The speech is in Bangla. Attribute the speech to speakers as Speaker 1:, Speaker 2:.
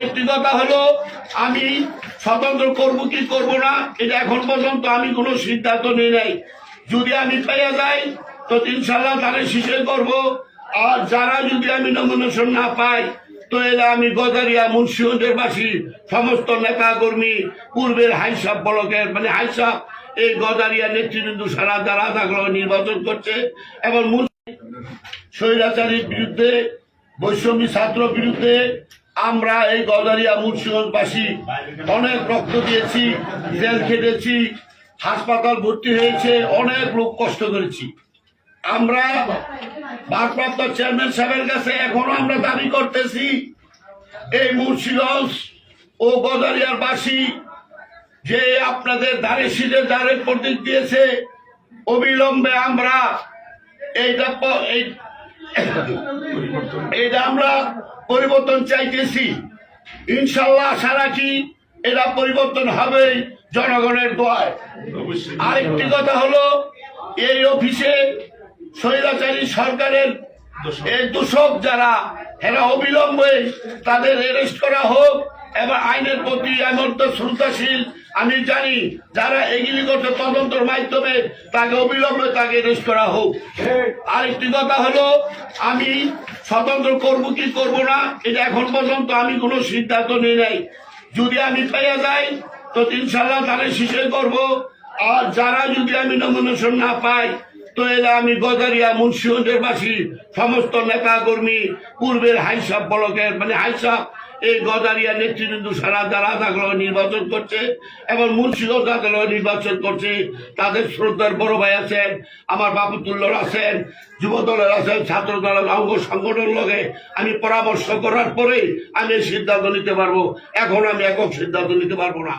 Speaker 1: একটি কথা হলো আমি স্বতন্ত্র করব কি করব না এটা এখন পর্যন্ত আমি কোনো সিদ্ধান্ত নিই নাই। যদি আমি পেয়ে যাই তো ইনশাল্লাহ তাহলে শীষে করব, আর যারা যদি আমি নমিনেশন না পাই তো এরা আমি গজারিয়া মুন্সিগঞ্জের বাসী সমস্ত নেতা কর্মী পূর্বের হাইসাব ব্লকের হাইসাব এই গজারিয়া নেতৃবৃন্দ সারা যারা আগ্রহ নির্বাচন করছে এবং স্বৈরাচারীর বিরুদ্ধে বৈষম্য ছাত্র বিরুদ্ধে আমরা এই গজারিয়া মুন্সিগঞ্জবাসী অনেক রক্ত দিয়েছি, জেল খেটেছি, হাসপাতাল ভর্তি হয়েছে, অনেক লোক কষ্ট করেছি। আমরা ভারপ্রাপ্ত চেয়ারম্যান সাহেবের কাছে এখনো আমরা দাবি করতেছি এই মুন্সিগঞ্জ ও গজারিয়ার বাসী যে আপনাদের ধারে শীতের ধারে প্রতীক দিয়েছে, অবিলম্বে আমরা এইটা আমরা পরিবর্তন চাইতেছি। ইনশাল্লাহ আশা রাখি এটা পরিবর্তন হবে জনগণের দোয়ায়। আরেকটি কথা হলো এই অফিসে স্বৈরাচারী সরকারের এই দূষক যারা এরা অবিলম্বে তাদের অ্যারেস্ট করা হোক এবং আইনের প্রতি এমন তো শ্রদ্ধাশীল আমি জানি যারা এগুলি করছে তদন্তের মাধ্যমে তাকে অবিলম্বে তাকে অ্যারেস্ট করা হোক। আরেকটি কথা হলো আমি স্বতন্ত্র করব কি করব না এটা এখন পর্যন্ত আমি কোনো সিদ্ধান্ত নিই নাই। যদি আমি পেয়ে যাই তো ইনশাল্লাহ তাহলে শীষে করব, আর যারা যদি আমি নমিনেশন না পাই তো এরা আমি গজারিয়া মুন্সিগঞ্জের বাসী সমস্ত নেতা কর্মী পূর্বের হাইসাব ব্লকের হাইসাব এই গজারিয়া নেতৃবৃন্দ সারা যারা আগ্রহ নির্বাচন করছে এবং মুন্সিগঞ্জ আগ্রহ নির্বাচন করছে তাদের শ্রদ্ধার বড় ভাই আছেন, আমার বাবুতুল্লাহ আছেন, যুব দলের আছেন, ছাত্র দলের অঙ্গ সংগঠনের লগে আমি পরামর্শ করার পরে আমি সিদ্ধান্ত নিতে পারবো। এখন আমি একক সিদ্ধান্ত নিতে পারবো না।